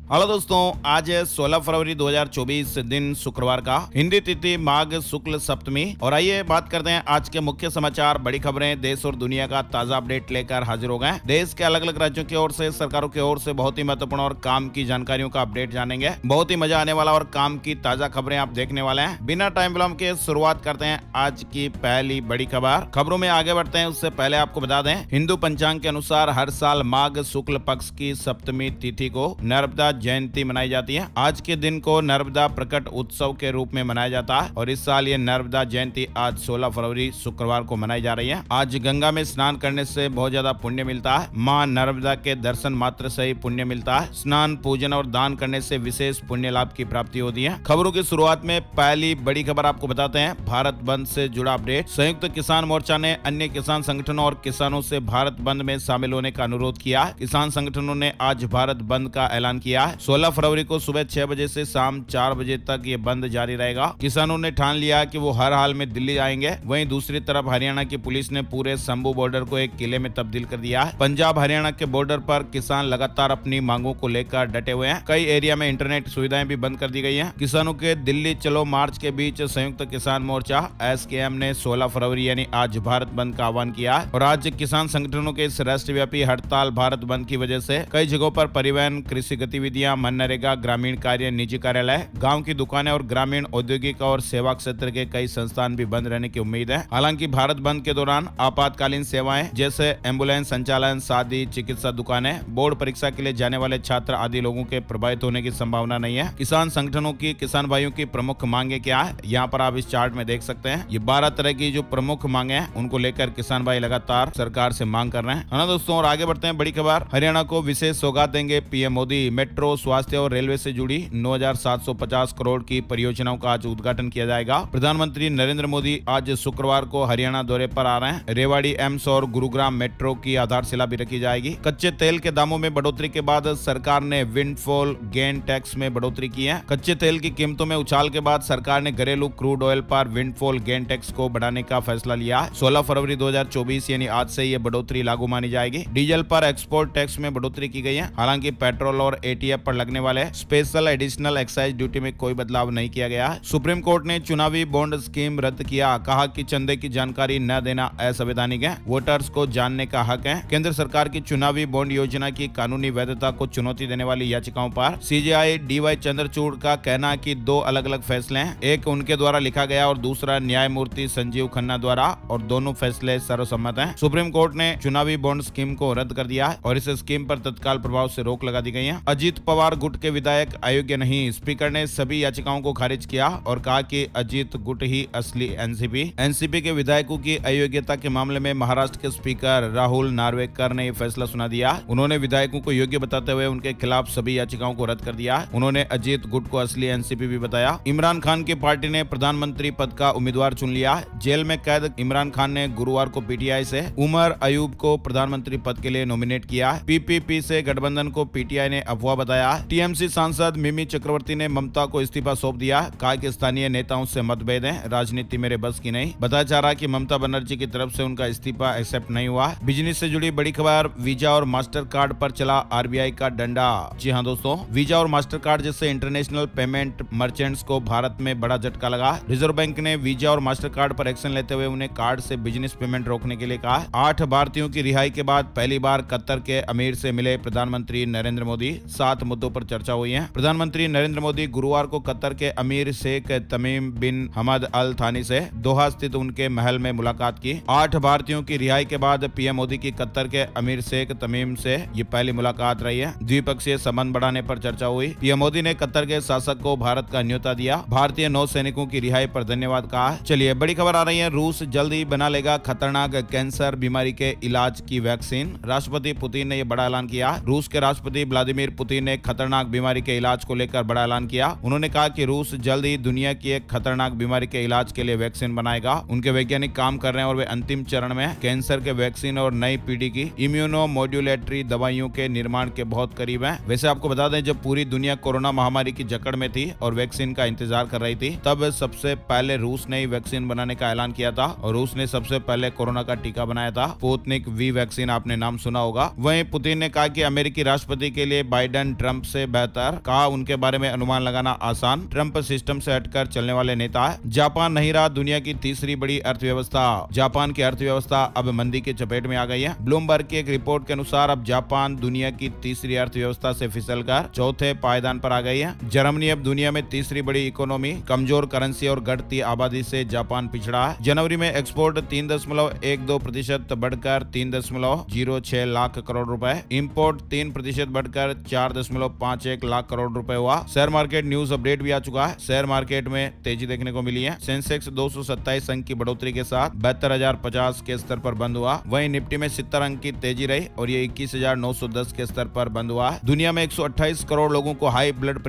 Hello दोस्तों, आज है 16 फरवरी 2024 दिन शुक्रवार का, हिंदी तिथि माघ शुक्ल सप्तमी। और आइए बात करते हैं आज के मुख्य समाचार, बड़ी खबरें, देश और दुनिया का ताजा अपडेट लेकर हाजिर हो गए। देश के अलग अलग राज्यों की ओर से, सरकारों की ओर से बहुत ही महत्वपूर्ण और काम की जानकारियों का अपडेट जानेंगे। बहुत ही मजा आने वाला और काम की ताजा खबरें आप देखने वाले हैं। बिना टाइम विलंब के शुरुआत करते हैं आज की पहली बड़ी खबर। खबरों में आगे बढ़ते हैं उससे पहले आपको बता दें, हिंदू पंचांग के अनुसार हर साल माघ शुक्ल पक्ष की सप्तमी तिथि को नर्मदा जयंती मनाई जाती है। आज के दिन को नर्मदा प्रकट उत्सव के रूप में मनाया जाता है और इस साल ये नर्मदा जयंती आज 16 फरवरी शुक्रवार को मनाई जा रही है। आज गंगा में स्नान करने से बहुत ज्यादा पुण्य मिलता है। माँ नर्मदा के दर्शन मात्र से ही पुण्य मिलता है। स्नान, पूजन और दान करने से विशेष पुण्य लाभ की प्राप्ति होती है। खबरों की शुरुआत में पहली बड़ी खबर आपको बताते हैं, भारत बंद से जुड़ा अपडेट। संयुक्त किसान मोर्चा ने अन्य किसान संगठनों और किसानों से भारत बंद में शामिल होने का अनुरोध किया। किसान संगठनों ने आज भारत बंद का ऐलान किया है। 16 फरवरी को सुबह 6 बजे से शाम 4 बजे तक ये बंद जारी रहेगा। किसानों ने ठान लिया कि वो हर हाल में दिल्ली आएंगे। वहीं दूसरी तरफ हरियाणा की पुलिस ने पूरे शंभू बॉर्डर को एक किले में तब्दील कर दिया है। पंजाब हरियाणा के बॉर्डर पर किसान लगातार अपनी मांगों को लेकर डटे हुए हैं। कई एरिया में इंटरनेट सुविधाएं भी बंद कर दी गई है। किसानों के दिल्ली चलो मार्च के बीच संयुक्त किसान मोर्चा SKM ने 16 फरवरी यानी आज भारत बंद का आह्वान किया है। और आज किसान संगठनों के इस राष्ट्रव्यापी हड़ताल भारत बंद की वजह से कई जगहों पर परिवहन, कृषि गतिविधियां, मनरेगा, ग्रामीण कार्य, निजी कार्यालय, गांव की दुकानें और ग्रामीण औद्योगिक और सेवा क्षेत्र के कई संस्थान भी बंद रहने की उम्मीद है। हालांकि भारत बंद के दौरान आपातकालीन सेवाएं जैसे एम्बुलेंस संचालन, शादी, चिकित्सा दुकानें, बोर्ड परीक्षा के लिए जाने वाले छात्र आदि लोगों के प्रभावित होने की संभावना नहीं है। किसान संगठनों की, किसान भाइयों की प्रमुख मांगे क्या है, यहाँ पर आप इस चार्ट में देख सकते हैं। ये 12 तरह की जो प्रमुख मांगे हैं उनको लेकर किसान भाई लगातार सरकार से मांग कर रहे हैं, है ना दोस्तों। और आगे बढ़ते हैं, बड़ी खबर, हरियाणा को विशेष सौगात देंगे PM मोदी। मेट्रो, स्वास्थ्य और रेलवे से जुड़ी 9,750 करोड़ की परियोजनाओं का आज उद्घाटन किया जाएगा। प्रधानमंत्री नरेंद्र मोदी आज शुक्रवार को हरियाणा दौरे पर आ रहे हैं। रेवाड़ी एम्स और गुरुग्राम मेट्रो की आधारशिला भी रखी जाएगी। कच्चे तेल के दामों में बढ़ोतरी के बाद सरकार ने विंडफॉल गेन टैक्स में बढ़ोतरी की है। कच्चे तेल की कीमतों में उछाल के बाद सरकार ने घरेलू क्रूड ऑयल पर विंडफॉल गेन टैक्स को बढ़ाने का फैसला लिया। 16 फरवरी 2024 यानी आज से ये बढ़ोतरी लागू मानी जाएगी। डीजल पर एक्सपोर्ट टैक्स में बढ़ोतरी की गई है। हालांकि पेट्रोल और ATF पर लगने वाले स्पेशल एडिशनल एक्साइज ड्यूटी में कोई बदलाव नहीं किया गया है। सुप्रीम कोर्ट ने चुनावी बॉन्ड स्कीम रद्द किया। कहा कि चंदे की जानकारी न देना असंवैधानिक है, वोटर्स को जानने का हक है। केंद्र सरकार की चुनावी बॉन्ड योजना की कानूनी वैधता को चुनौती देने वाली याचिकाओं पर CJI DY चंद्रचूड़ का कहना कि 2 अलग अलग फैसले हैं, एक उनके द्वारा लिखा गया और दूसरा न्यायमूर्ति संजीव खन्ना द्वारा, और दोनों फैसले सर्वसम्मत हैं। सुप्रीम कोर्ट ने चुनावी बॉन्ड स्कीम को रद्द कर दिया और इस स्कीम पर तत्काल प्रभाव से रोक लगा दी गई है। अजीत पवार गुट के विधायक अयोग्य नहीं, स्पीकर ने सभी याचिकाओं को खारिज किया और कहा कि अजीत गुट ही असली एनसीपी के विधायकों की अयोग्यता के मामले में महाराष्ट्र के स्पीकर राहुल नार्वेकर ने फैसला सुना दिया। उन्होंने विधायकों को योग्य बताते हुए उनके खिलाफ सभी याचिकाओं को रद्द कर दिया। उन्होंने अजीत गुट को असली एनसीपी भी बताया। इमरान खान की पार्टी ने प्रधानमंत्री पद का उम्मीदवार चुन लिया। जेल में कैद इमरान खान ने गुरुवार को PTI से उमर अयूब को प्रधानमंत्री पद के लिए नॉमिनेट किया। PPP से गठबंधन को PTI ने अफवाह बताया। TMC सांसद मिमी चक्रवर्ती ने ममता को इस्तीफा सौंप दिया। कहा कि स्थानीय नेताओं से मतभेद है, राजनीति मेरे बस की नहीं। बताया जा रहा कि ममता बनर्जी की तरफ से उनका इस्तीफा एक्सेप्ट नहीं हुआ। बिजनेस से जुड़ी बड़ी खबर, वीजा और मास्टर कार्ड पर चला RBI का डंडा। जी हाँ दोस्तों, वीजा और मास्टर कार्ड जैसे इंटरनेशनल पेमेंट मर्चेंट्स को भारत में बड़ा झटका लगा। रिजर्व बैंक ने वीजा और मास्टर कार्ड पर एक्शन लेते हुए उन्हें कार्ड से बिजनेस पेमेंट रोकने के लिए कहा। 8 भारतीयों की रिहाई के बाद पहली बार कतर के अमीर से मिले प्रधानमंत्री नरेंद्र मोदी। 7 मुद्दों पर चर्चा हुई है। प्रधानमंत्री नरेंद्र मोदी गुरुवार को कतर के अमीर शेख तमीम बिन हमद अल थानी से दोहा स्थित उनके महल में मुलाकात की। 8 भारतीयों की रिहाई के बाद PM मोदी की कतर के अमीर शेख तमीम से ये पहली मुलाकात रही है। द्विपक्षीय संबंध बढ़ाने पर चर्चा हुई। PM मोदी ने कतर के शासक को भारत का न्योता दिया। भारतीय नौ सैनिकों की रिहाई पर धन्यवाद कहा। चलिए बड़ी खबर आ रही है, रूस जल्द ही बना लेगा खतरनाक कैंसर बीमारी के इलाज की वैक्सीन। राष्ट्रपति पुतिन ने यह बड़ा ऐलान किया। रूस के राष्ट्रपति व्लादिमीर पुतिन ने खतरनाक बीमारी के इलाज को लेकर बड़ा ऐलान किया। उन्होंने कहा कि रूस जल्द ही दुनिया की एक खतरनाक बीमारी के इलाज के लिए वैक्सीन बनाएगा। उनके वैज्ञानिक काम कर रहे हैं और वे अंतिम चरण में कैंसर के वैक्सीन और नई पीढ़ी की इम्यूनोमोड्यूलेटरी दवाइयों के निर्माण के बहुत करीब हैं। वैसे आपको बता दें, जब पूरी दुनिया कोरोना महामारी की जकड़ में थी और वैक्सीन का इंतजार कर रही थी, तब सबसे पहले रूस ने वैक्सीन बनाने का ऐलान किया था और रूस ने सबसे पहले कोरोना का टीका बनाया था। स्पुतनिक V वैक्सीन आपने नाम सुना होगा। वहीं पुतिन ने कहा कि अमेरिकी राष्ट्रपति के लिए बाइडेन ट्रंप से बेहतर, कहा उनके बारे में अनुमान लगाना आसान, ट्रंप सिस्टम से हटकर चलने वाले नेता है। जापान नहीं रहा दुनिया की तीसरी बड़ी अर्थव्यवस्था, जापान की अर्थव्यवस्था अब मंदी की चपेट में आ गई है। ब्लूमबर्ग की एक रिपोर्ट के अनुसार अब जापान दुनिया की तीसरी अर्थव्यवस्था से फिसलकर चौथे पायदान पर आ गई है। जर्मनी अब दुनिया में तीसरी बड़ी इकोनॉमी, कमजोर करेंसी और घटती आबादी से जापान पिछड़ा है। जनवरी में एक्सपोर्ट 3.12% बढ़कर 3.06 लाख करोड़ रुपए, इंपोर्ट 3% बढ़कर 4.51 लाख करोड़ रुपए हुआ। शेयर मार्केट न्यूज अपडेट भी आ चुका है। शेयर मार्केट में तेजी देखने को मिली है। सेंसेक्स 227 अंक की बढ़ोतरी के साथ 72,050 के स्तर पर बंद हुआ। वहीं निफ्टी में 70 अंक की तेजी रही और ये 21,910 के स्तर पर बंद हुआ। दुनिया में 128 करोड़ लोगों को हाई ब्लड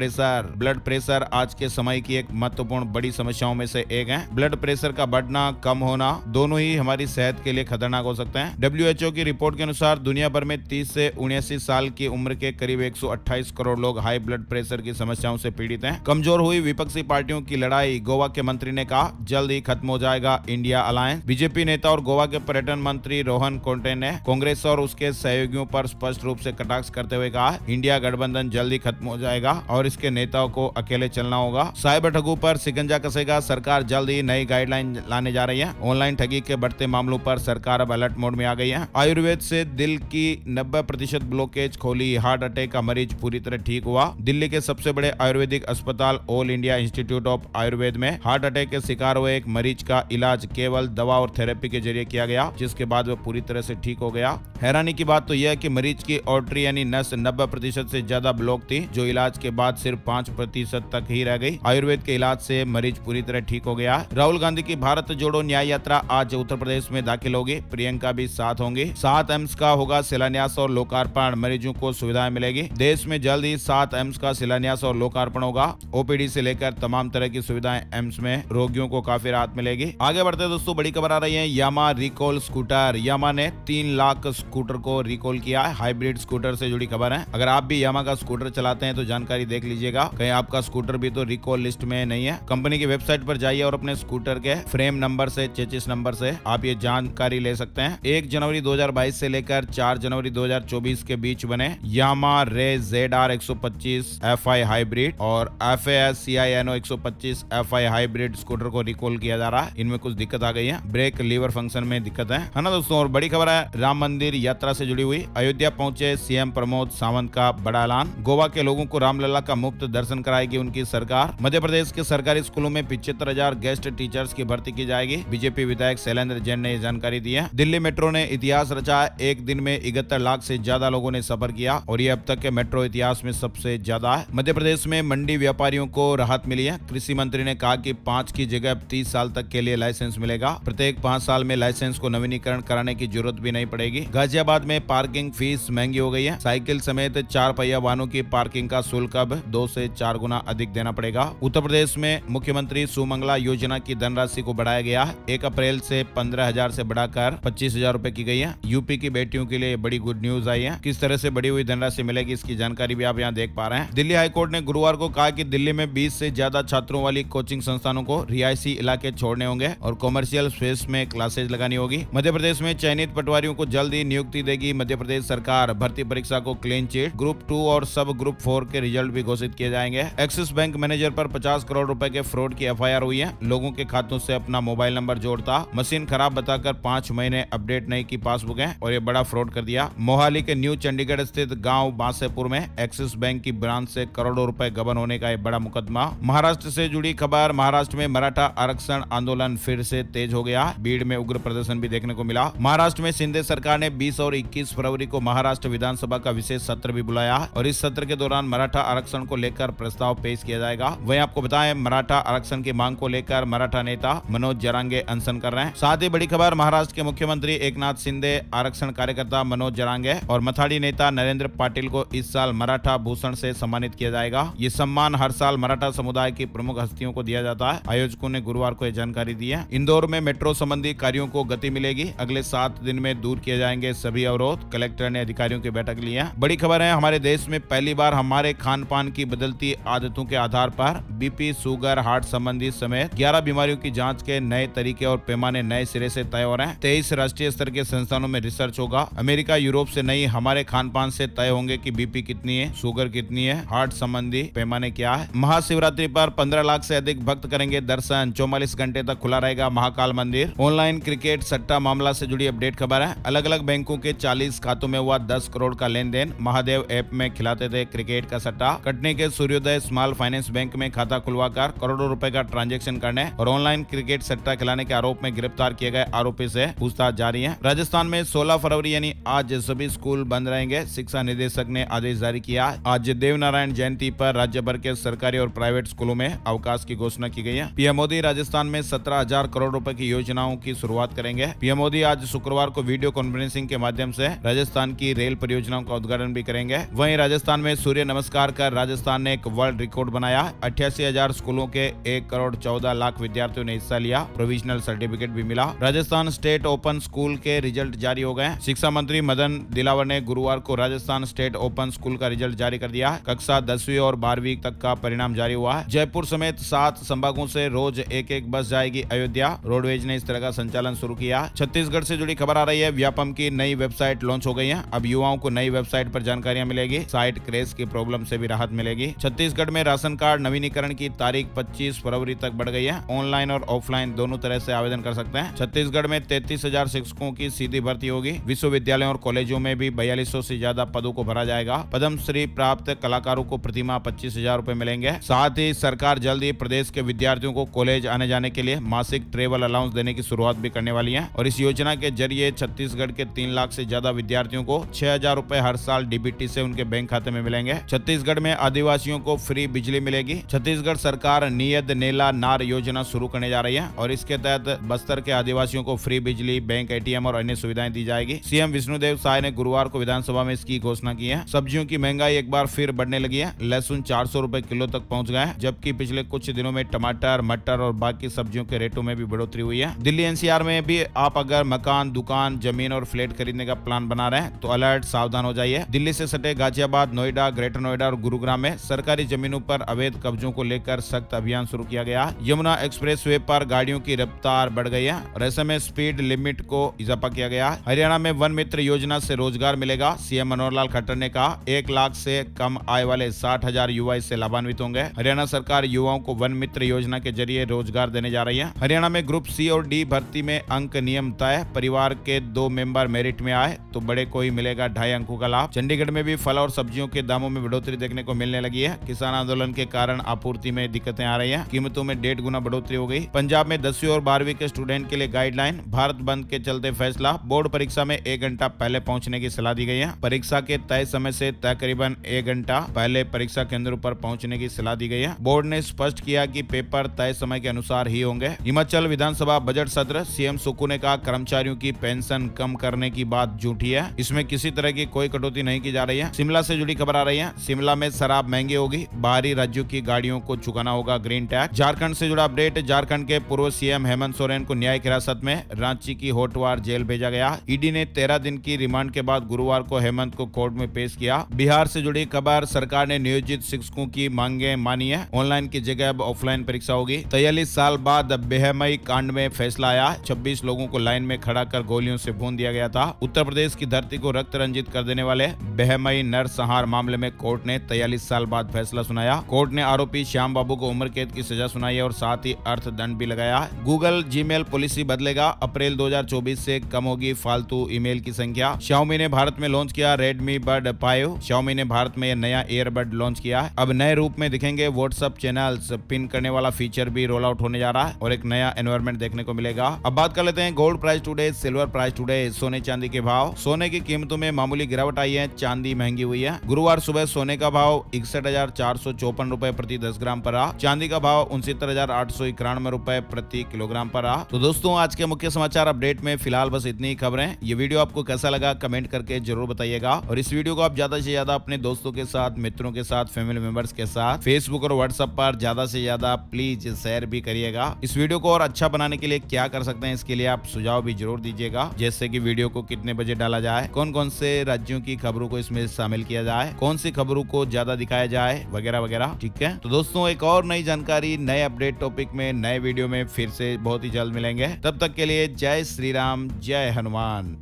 प्रेशर आज के समय की एक महत्वपूर्ण बड़ी समस्याओं में से एक है। ब्लड प्रेशर का बढ़ना कम होना दोनों ही हमारी सेहत के लिए खतरनाक हो सकते हैं। WHO की रिपोर्ट के अनुसार दुनिया भर में 30 से 79 साल की उम्र के करीब 128 करोड़ लोग हाई ब्लड प्रेशर की समस्याओं से पीड़ित हैं। कमजोर हुई विपक्षी पार्टियों की लड़ाई, गोवा के मंत्री ने कहा जल्द ही खत्म हो जाएगा इंडिया अलायंस। बीजेपी नेता और गोवा के पर्यटन मंत्री रोहन कोंटे ने कांग्रेस और उसके सहयोगियों पर स्पष्ट रूप से कटाक्ष करते हुए कहा इंडिया गठबंधन जल्द ही खत्म हो जाएगा और इसके नेताओं को अकेले चलना होगा। साइबर ठगों पर शिकंजा कसेगा, सरकार जल्द ही नई गाइडलाइन लाने जा रही है। ऑनलाइन ठगी के बढ़ते मामलों पर सरकार अब अलर्ट मोड में आ गई है। आयुर्वेद से दिल की 90% ब्लॉकेज खोली, हार्ट अटैक का मरीज पूरी तरह ठीक हुआ। दिल्ली के सबसे बड़े आयुर्वेदिक अस्पताल all India institute of Ayurveda में हार्ट अटैक के शिकार हुए एक मरीज का इलाज केवल दवा और थेरेपी के जरिए किया गया, जिसके बाद वो पूरी तरह से ठीक हो गया। हैरानी की बात तो यह है कि मरीज की आर्टरी यानी नस 90% से ज्यादा ब्लॉक थी, जो इलाज के बाद सिर्फ 5% तक ही रह गई। आयुर्वेद के इलाज से मरीज पूरी तरह ठीक हो गया। राहुल गांधी की भारत जोड़ो न्याय यात्रा आज उत्तर प्रदेश में दाखिल होगी। प्रियंका भी साथ होंगी। 7 एम्स का होगा शिलान्यास और लोकार्पण, मरीजों को सुविधाएं मिलेगी। देश में जल्द ही 7 एम्स का शिलान्यास और लोकार्पण होगा। ओपीडी से लेकर तमाम तरह की सुविधाएं एम्स में, रोगियों को काफी राहत मिलेगी। आगे बढ़ते दोस्तों, बड़ी खबर आ रही है यामा रिकॉल स्कूटर। यामा ने 3 लाख स्कूटर को रिकॉल किया है। हाइब्रिड स्कूटर से जुड़ी खबर है। अगर आप भी यामा का स्कूटर चलाते हैं तो जानकारी देख लीजिएगा, कहीं आपका स्कूटर भी तो रिकॉल लिस्ट में नहीं है। कंपनी की वेबसाइट पर जाइए और अपने स्कूटर के फ्रेम नंबर से, चेसिस नंबर से आप ये जानकारी ले सकते हैं। 1 जनवरी 2022 से लेकर 4 जनवरी 2024 के बीच बने यामा रे ZR 125 FI हाइब्रिड और FAS CINO 125 FI hybrid scooter को रिकॉल किया जा रहा है। इनमें कुछ दिक्कत आ गई है, ब्रेक लीवर फंक्शन में दिक्कत है ना दोस्तों। और बड़ी खबर है राम मंदिर यात्रा से जुड़ी हुई। अयोध्या पहुंचे सीएम प्रमोद सावंत का बड़ा ऐलान। गोवा के लोगों को रामलला का मुफ्त दर्शन कराएगी उनकी सरकार। मध्य प्रदेश के सरकारी स्कूलों में 75,000 गेस्ट टीचर्स की भर्ती की जाएगी। बीजेपी विधायक शैलेंद्र जैन ने जानकारी दी है। दिल्ली मेट्रो ने इतिहास रचा है। एक दिन में 71 लाख से ज्यादा लोगों ने सफर किया और ये अब तक के मेट्रो इतिहास में सबसे ज्यादा है। मध्य प्रदेश में मंडी व्यापारियों को राहत मिली है। कृषि मंत्री ने कहा कि 5 की जगह 30 साल तक के लिए लाइसेंस मिलेगा। प्रत्येक 5 साल में लाइसेंस को नवीनीकरण कराने की जरूरत भी नहीं पड़ेगी। गाजियाबाद में पार्किंग फीस महंगी हो गई है। साइकिल समेत 4 पहिया वाहनों की पार्किंग का शुल्क अब 2 से 4 गुना अधिक देना पड़ेगा। उत्तर प्रदेश में मुख्यमंत्री सुमंगला योजना की धनराशि को बढ़ाया गया है। 1 अप्रैल से 15,000 से बढ़ाकर 25,000 रुपए की गई है। यूपी की बेटियों के लिए बड़ी गुड न्यूज आई है। किस तरह से बढ़ी हुई धनराशि मिलेगी, इसकी जानकारी भी आप यहाँ देख पा रहे हैं। दिल्ली हाईकोर्ट ने गुरुवार को कहा कि दिल्ली में 20 से ज्यादा छात्रों वाली कोचिंग संस्थानों को रिहायशी इलाके छोड़ने होंगे और कॉमर्शियल स्पेस में क्लासेज लगानी होगी। मध्य प्रदेश में चयनित पटवारियों को जल्द ही नियुक्ति देगी मध्य प्रदेश सरकार। भर्ती परीक्षा को क्लीन चिट, ग्रुप 2 और सब ग्रुप 4 के रिजल्ट भी घोषित किए जाएंगे। एक्सिस बैंक मैनेजर पर 50 करोड़ रुपए के फ्रॉड की FIR हुई है। लोगों के खातों से अपना मोबाइल नंबर जोड़ता, मशीन खराब बताकर 5 महीने अपडेट नहीं की पासबुक है और ये बड़ा फ्रॉड कर दिया। मोहाली के न्यू चंडीगढ़ स्थित गांव बांसेपुर में एक्सिस बैंक की ब्रांच से करोड़ों रुपए गबन होने का एक बड़ा मुकदमा। महाराष्ट्र से जुड़ी खबर, महाराष्ट्र में मराठा आरक्षण आंदोलन फिर से तेज हो गया। भीड़ में उग्र प्रदर्शन भी देखने को मिला। महाराष्ट्र में शिंदे सरकार ने 20 और 21 फरवरी को महाराष्ट्र विधानसभा का विशेष सत्र भी बुलाया और इस सत्र के दौरान मराठा आरक्षण को लेकर प्रस्ताव पेश किया जाएगा। वहीं आपको बताएं, मराठा आरक्षण की मांग को लेकर मराठा नेता मनोज जरांगे अनशन कर रहे हैं। साथ ही बड़ी खबर, महाराष्ट्र के मुख्यमंत्री एकनाथ शिंदे, आरक्षण कार्यकर्ता मनोज जरांगे और मथाड़ी नेता नरेंद्र पाटिल को इस साल मराठा भूषण से सम्मानित किया जाएगा। ये सम्मान हर साल मराठा समुदाय की प्रमुख हस्तियों को दिया जाता है। आयोजकों ने गुरुवार को यह जानकारी दी है। इंदौर में मेट्रो संबंधी कार्यों को गति मिलेगी। अगले 7 दिन में दूर किए जाएंगे सभी अवरोध। कलेक्टर ने अधिकारियों की बैठक ली है। बड़ी खबर है, हमारे देश में पहली बार हमारे खान पान की बदलती आदतों के आधार पर बीपी, शुगर, हार्ट संबंधी समेत 11 बीमारियों की जांच के नए तरीके और पैमाने नए सिरे से तय हो रहे हैं। 23 राष्ट्रीय स्तर के संस्थानों में रिसर्च होगा। अमेरिका, यूरोप से नहीं, हमारे खान पान से तय होंगे कि बीपी कितनी कितनी है, शुगर कितनी है, हार्ट संबंधी पैमाने क्या है। महाशिवरात्रि पर 15 लाख से अधिक भक्त करेंगे दर्शन, 44 घंटे तक खुला रहेगा महाकाल मंदिर। ऑनलाइन क्रिकेट सट्टा मामला से जुड़ी अपडेट खबर है। अलग अलग बैंकों के 40 खातों में हुआ 10 करोड़ का लेन देन। महादेव ऐप में खिलाते थे क्रिकेट का सट्टा। कटनी के सूर्योदय स्मॉल फाइनेंस बैंक में खाता खुलवाकर करोड़ों रुपए का ट्रांजैक्शन करने और ऑनलाइन क्रिकेट सट्टा खिलाने के आरोप में गिरफ्तार किए गए आरोपी से पूछताछ जारी है। राजस्थान में 16 फरवरी यानी आज सभी स्कूल बंद रहेंगे। शिक्षा निदेशक ने आदेश जारी किया। आज देवनारायण जयंती पर राज्य भर के सरकारी और प्राइवेट स्कूलों में अवकाश की घोषणा की गई है। पीएम मोदी राजस्थान में 17,000 करोड़ रुपए की योजनाओं की शुरुआत करेंगे। पीएम मोदी आज शुक्रवार को वीडियो कॉन्फ्रेंसिंग के माध्यम से राजस्थान की रेल परियोजनाओं का उद्घाटन भी करेंगे। वहीं राजस्थान में सूर्य नमस्कार कर राजस्थान ने एक वर्ल्ड रिकॉर्ड बनाया। 88,000 स्कूलों के 1 करोड़ 14 लाख विद्यार्थियों ने हिस्सा लिया। प्रोविजनल सर्टिफिकेट भी मिला। राजस्थान स्टेट ओपन स्कूल के रिजल्ट जारी हो गए। शिक्षा मंत्री मदन दिलावर ने गुरुवार को राजस्थान स्टेट ओपन स्कूल का रिजल्ट जारी कर दिया। कक्षा 10वीं और 12वीं तक का परिणाम जारी हुआ है। जयपुर समेत 7 संभागों से रोज एक बस जाएगी अयोध्या। रोडवेज ने इस तरह का संचालन शुरू किया। छत्तीसगढ़ से जुड़ी खबर आ रही है। व्यापम की नई वेबसाइट लॉन्च हो गई है। अब युवाओं को नई वेबसाइट पर जानकारियां मिलेगी। साइट क्रैश की प्रॉब्लम से भी राहत मिलेगी। छत्तीसगढ़ में राशन कार्ड नवीनीकरण की तारीख 25 फरवरी तक बढ़ गई है। ऑनलाइन और ऑफलाइन दोनों तरह से आवेदन कर सकते हैं। छत्तीसगढ़ में 33,000 शिक्षकों की सीधी भर्ती होगी। विश्वविद्यालयों और कॉलेजों में भी 4200 से ज्यादा पदों को भरा जाएगा। पद्मश्री प्राप्त कलाकारों को प्रतिमाह 25,000 रुपए मिलेंगे। साथ ही सरकार जल्द ही प्रदेश के विद्यार्थियों को कॉलेज आने जाने के लिए मासिक ट्रेवल अलाउंस देने की शुरुआत भी करने वाली है। और इस योजना के जरिए छत्तीसगढ़ के 3 लाख से ज्यादा विद्यार्थियों को 6,000 रुपए हर साल डीबीटी से उनके बैंक खाते में मिलेंगे। छत्तीसगढ़ में आदिवासियों को फ्री बिजली मिलेगी। छत्तीसगढ़ सरकार नियत नेला नार योजना शुरू करने जा रही है और इसके तहत बस्तर के आदिवासियों को फ्री बिजली, बैंक, एटीएम और अन्य सुविधाएं दी जाएगी। सीएम विष्णुदेव साय ने गुरुवार को विधानसभा में इसकी घोषणा की है। सब्जियों की महंगाई एक बार फिर बढ़ने लगी है। लहसुन 400 रुपए किलो तक पहुंच गया है, जबकि पिछले कुछ दिनों में टमाटर, मटर और बाकी सब्जियों के रेटों में भी बढ़ोतरी हुई है। दिल्ली एनसीआर में भी आप अगर मकान, दुकान, जमीन और फ्लैट खरीदने का प्लान बना रहे हैं तो अलर्ट, सावधान हो जाइए। दिल्ली से सटे गाजियाबाद, नोएडा, ग्रेटर नोएडा और गुरुग्राम में सरकारी जमीनों पर अवैध कब्जों को लेकर सख्त अभियान शुरू किया गया। यमुना एक्सप्रेस वे पर गाड़ियों की रफ्तार बढ़ गई है और ऐसे में स्पीड लिमिट को इजाफा किया गया। हरियाणा में वन मित्र योजना से रोजगार मिलेगा। सीएम मनोहर लाल खट्टर ने कहा 1 लाख से कम आय वाले 60,000 युवा इससे लाभान्वित होंगे। हरियाणा सरकार युवाओं को वन मित्र योजना के जरिए रोजगार देने जा रही है। हरियाणा में ग्रुप सी और डी भर्ती में अंक नियम तय। परिवार के 2 मेंबर मेरिट में आए तो बड़े को ही मिलेगा 2.5 अंकों का लाभ। चंडीगढ़ में भी फल और सब्जियों के दामों में बढ़ोतरी देखने को मिलने लगी है। किसान आंदोलन के कारण आपूर्ति में दिक्कतें आ रही है। कीमतों में 1.5 गुना बढ़ोतरी हो गई। पंजाब में 10वीं और 12वीं के स्टूडेंट के लिए गाइडलाइन। भारत बंद के चलते फैसला। बोर्ड परीक्षा में 1 घंटा पहले पहुंचने की सलाह दी गई है। परीक्षा के तय समय से तकरीबन 1 घंटा पहले परीक्षा केंद्रों पर पहुंचने की सलाह दी गई है। बोर्ड ने स्पष्ट किया कि पेपर तय समय के अनुसार ही होंगे। हिमाचल विधानसभा बजट सत्र। सीएम सुक्खू ने कहा कर्मचारियों की पेंशन कम करने की बात झूठी है। इसमें किसी तरह की कोई कटौती नहीं की जा रही है। शिमला से जुड़ी खबर आ रही है। शिमला में शराब महंगी होगी। बाहरी राज्यों की गाड़ियों को चुकाना होगा ग्रीन टैक्स। झारखंड से जुड़ा अपडेट। झारखंड के पूर्व सीएम हेमंत सोरेन को न्यायिक हिरासत में रांची की होटवार जेल भेजा गया। ईडी ने 13 दिन की रिमांड के बाद गुरुवार को हेमंत को कोर्ट में पेश किया। बिहार से जुड़ी खबर। सरकार ने नियोजित शिक्षकों की मांगे मानी है। ऑनलाइन की जगह अब ऑफलाइन परीक्षा होगी। 43 साल बाद बेहमई कांड में फैसला आया। 26 लोगों को लाइन में खड़ा कर गोलियों से भून दिया गया था। उत्तर प्रदेश की धरती को रक्त रंजित कर देने वाले बेहमई नरसंहार मामले में कोर्ट ने 43 साल बाद फैसला सुनाया। कोर्ट ने आरोपी श्याम बाबू को उम्र कैद की सजा सुनाई और साथ ही अर्थदंड भी लगाया। गूगल जीमेल पॉलिसी बदलेगा। अप्रैल 2024 से कम होगी फालतू ईमेल की संख्या। Xiaomi ने भारत में लॉन्च किया Redmi Bud 5। Xiaomi ने भारत में नया ईयरबड लॉन्च किया है। अब नए रूप में दिखेंगे व्हाट्सएप चैनल्स। पिन करने वाला फीचर भी रोल आउट होने जा रहा है और एक नया एनवायरनमेंट देखने को मिलेगा। अब बात कर लेते हैं gold price today, silver price today, सोने चांदी के भाव। सोने की कीमतों में मामूली गिरावट आई है। चांदी महंगी हुई है। गुरुवार सुबह सोने का भाव 61,454 रुपए प्रति 10 ग्राम पर रहा। चांदी का भाव 69,891 रुपए प्रति किलोग्राम पर रहा। तो दोस्तों आज के मुख्य समाचार अपडेट में फिलहाल बस इतनी ही खबरें। ये वीडियो आपको कैसा लगा कमेंट करके जरूर बताइएगा और इस वीडियो को आप ज्यादा से ज्यादा अपने दोस्तों के साथ, मित्रों के साथ, फैमिली मेंबर्स के साथ फेसबुक और व्हाट्सएप पर ज्यादा से ज्यादा प्लीज शेयर भी करिएगा। इस वीडियो को और अच्छा बनाने के लिए क्या कर सकते हैं इसके लिए आप सुझाव भी जरूर दीजिएगा, जैसे कि वीडियो को कितने बजे डाला जाए, कौन कौन से राज्यों की खबरों को इसमें शामिल किया जाए, कौन सी खबरों को ज्यादा दिखाया जाए, वगैरह वगैरह। ठीक है, तो दोस्तों एक और नई जानकारी, नए अपडेट टॉपिक में, नए वीडियो में फिर से बहुत ही जल्द मिलेंगे। तब तक के लिए जय श्री राम, जय हनुमान।